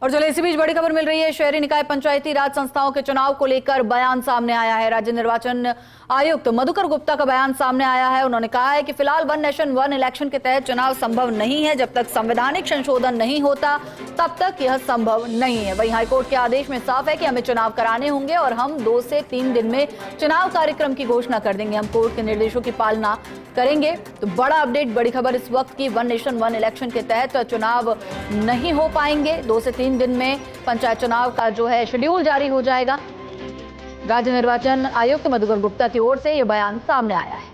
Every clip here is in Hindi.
और चलिए इसी बीच बड़ी खबर मिल रही है। शहरी निकाय पंचायती राज संस्थाओं के चुनाव को लेकर बयान सामने आया है। राज्य निर्वाचन आयुक्त मधुकर गुप्ता का बयान सामने आया है। उन्होंने कहा है कि फिलहाल वन नेशन वन इलेक्शन के तहत चुनाव संभव नहीं है। जब तक संवैधानिक संशोधन नहीं होता तब तक यह संभव नहीं है। वहीं हाईकोर्ट के आदेश में साफ है कि हमें चुनाव कराने होंगे और हम 2 से 3 दिन में चुनाव कार्यक्रम की घोषणा कर देंगे। हम कोर्ट के निर्देशों की पालना करेंगे। तो बड़ा अपडेट, बड़ी खबर इस वक्त की, वन नेशन वन इलेक्शन के तहत चुनाव नहीं हो पाएंगे। 2 से 3 दिन में पंचायत चुनाव का जो है शेड्यूल जारी हो जाएगा। राज्य निर्वाचन आयुक्त मधुकर गुप्ता की ओर से यह बयान सामने आया है।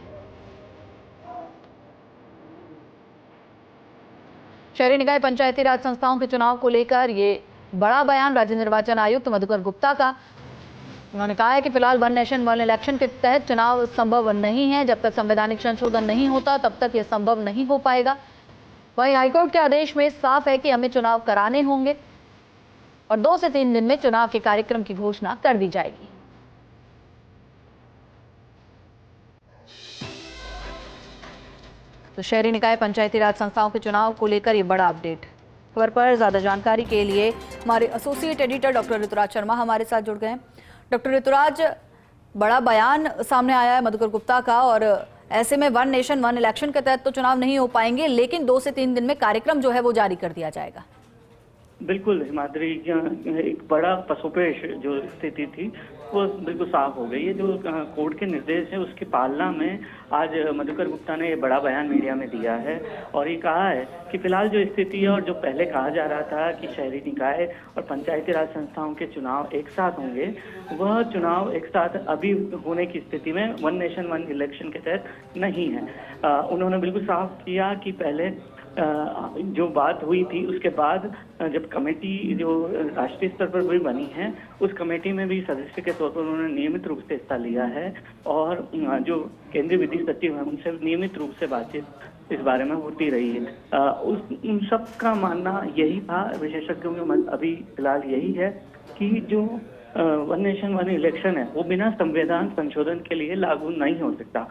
शहरी निकाय पंचायती राज संस्थाओं के चुनाव को लेकर ये बड़ा बयान राज्य निर्वाचन आयुक्त मधुकर गुप्ता का। उन्होंने कहा है कि फिलहाल वन नेशन वन इलेक्शन के तहत चुनाव संभव नहीं है। जब तक संवैधानिक संशोधन नहीं होता तब तक यह संभव नहीं हो पाएगा। वहीं हाईकोर्ट के आदेश में साफ है कि हमें चुनाव कराने होंगे और 2 से 3 दिन में चुनाव के कार्यक्रम की घोषणा कर दी जाएगी। तो शहरी निकाय पंचायती राज संस्थाओं के चुनाव को लेकर ये बड़ा अपडेट। खबर पर ज्यादा जानकारी के लिए हमारे associate editor doctor Rituraj Sharma हमारे साथ जुड़ गए हैं। डॉक्टर ऋतुराज, बड़ा बयान सामने आया है मधुकर गुप्ता का और ऐसे में वन नेशन वन इलेक्शन के तहत तो चुनाव नहीं हो पाएंगे, लेकिन 2 से 3 दिन में कार्यक्रम जो है वो जारी कर दिया जाएगा। बिल्कुल हिमाद्री, एक बड़ा पसोपेश जो स्थिति थी वो बिल्कुल साफ हो गई है। जो कोर्ट के निर्देश है उसकी पालना में आज मधुकर गुप्ता ने ये बड़ा बयान मीडिया में दिया है और ये कहा है कि फिलहाल जो स्थिति है और जो पहले कहा जा रहा था कि शहरी निकाय और पंचायती राज संस्थाओं के चुनाव एक साथ होंगे, वह चुनाव एक साथ अभी होने की स्थिति में वन नेशन वन इलेक्शन के तहत नहीं है। उन्होंने बिल्कुल साफ किया कि पहले जो बात हुई थी उसके बाद जब कमेटी जो राष्ट्रीय स्तर पर भी बनी है उस कमेटी में भी सदस्य के तौर पर उन्होंने नियमित रूप से हिस्सा लिया है और जो केंद्रीय विधि सचिव है उनसे नियमित रूप से बातचीत इस बारे में होती रही है। उन सब का मानना यही था, विशेषज्ञों का मत अभी फिलहाल यही है कि जो वन नेशन वन इलेक्शन है वो बिना संविधान संशोधन के लिए लागू नहीं हो सकता।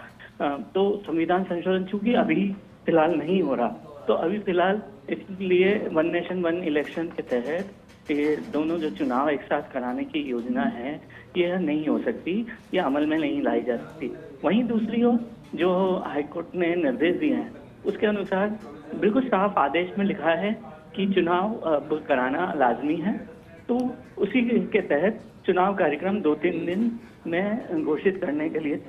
तो संविधान संशोधन चूंकि अभी फिलहाल नहीं हो रहा, तो अभी फिलहाल इसलिए वन नेशन वन इलेक्शन के तहत ये दोनों जो चुनाव एक साथ कराने की योजना है यह नहीं हो सकती, यह अमल में नहीं लाई जा सकती। वहीं दूसरी ओर जो हाईकोर्ट ने निर्देश दिए हैं उसके अनुसार बिल्कुल साफ आदेश में लिखा है कि चुनाव अब कराना लाजमी है। तो उसी के तहत चुनाव कार्यक्रम 2-3 दिन में घोषित करने के लिए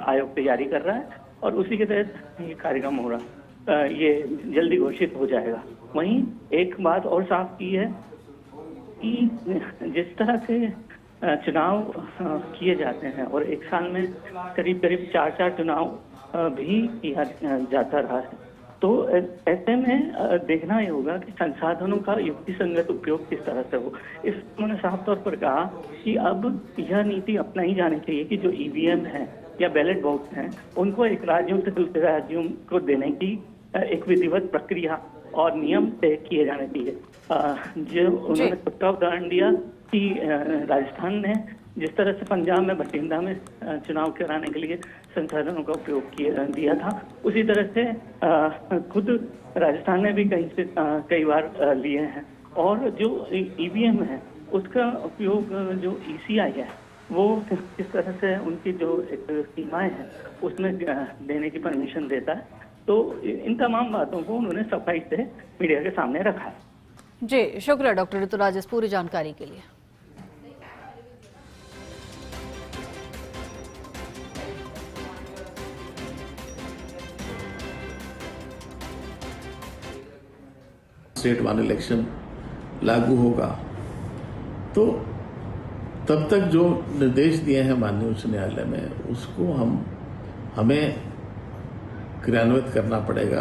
आयोग तैयारी कर रहा है और उसी के तहत ये कार्यक्रम हो रहा है। ये जल्दी घोषित हो जाएगा। वहीं एक बात और साफ की है कि जिस तरह से चुनाव किए जाते हैं और एक साल में करीब 4 चुनाव भी किया जाता रहा है, तो ऐसे में देखना ये होगा कि संसाधनों का युक्ति संगत उपयोग किस तरह से हो। इस उन्होंने साफ तौर पर कहा कि अब यह नीति अपनाई जानी चाहिए कि जो ईवीएम है या बैलेट बॉक्स हैं उनको एक राज्यों से दूसरे राज्यों को देने की एक विधिवत प्रक्रिया और नियम तय किए जाने चाहिए। जो उन्होंने खुद का उदाहरण दिया कि राजस्थान ने जिस तरह से पंजाब में बठिंडा में चुनाव कराने के लिए संसाधनों का उपयोग दिया था, उसी तरह से खुद राजस्थान ने भी कई बार लिए हैं। और जो ईवीएम है उसका उपयोग जो ईसीआई है वो किस तरह से उनकी जो एक सीमाएं हैं उसमें देने की परमिशन देता है। तो इन तमाम बातों को उन्होंने सफाई से मीडिया के सामने रखा। जी, शुक्रिया डॉक्टर ऋतुराज इस पूरी जानकारी के लिए। स्टेट वन इलेक्शन लागू होगा तो तब तक जो निर्देश दिए हैं माननीय उच्च न्यायालय में उसको हमें क्रियान्वित करना पड़ेगा,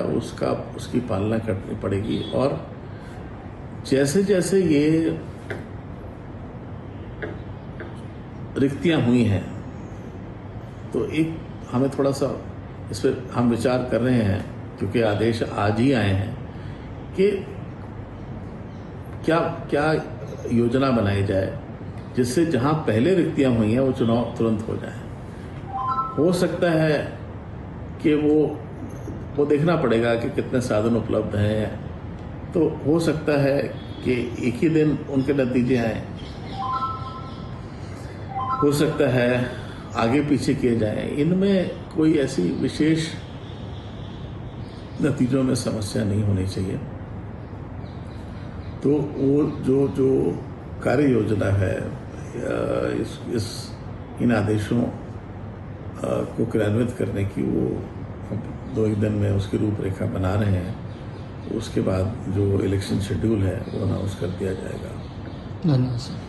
उसकी पालना करनी पड़ेगी। और जैसे जैसे ये रिक्तियां हुई हैं तो एक हमें थोड़ा सा इस पर हम विचार कर रहे हैं, क्योंकि आदेश आज ही आए हैं, कि क्या योजना बनाई जाए जिससे जहां पहले रिक्तियां हुई हैं वो चुनाव तुरंत हो जाए। हो सकता है कि वो देखना पड़ेगा कि कितने साधन उपलब्ध हैं। तो हो सकता है कि एक ही दिन उनके नतीजे आए, हो सकता है आगे पीछे किए जाएं। इनमें कोई ऐसी विशेष नतीजों में समस्या नहीं होनी चाहिए। तो वो जो कार्य योजना है इन आदेशों को क्रियान्वित करने की, वो हम 2-1 दिन में उसकी रूपरेखा बना रहे हैं। उसके बाद जो इलेक्शन शेड्यूल है वो अनाउंस कर दिया जाएगा। धन्यवाद सर।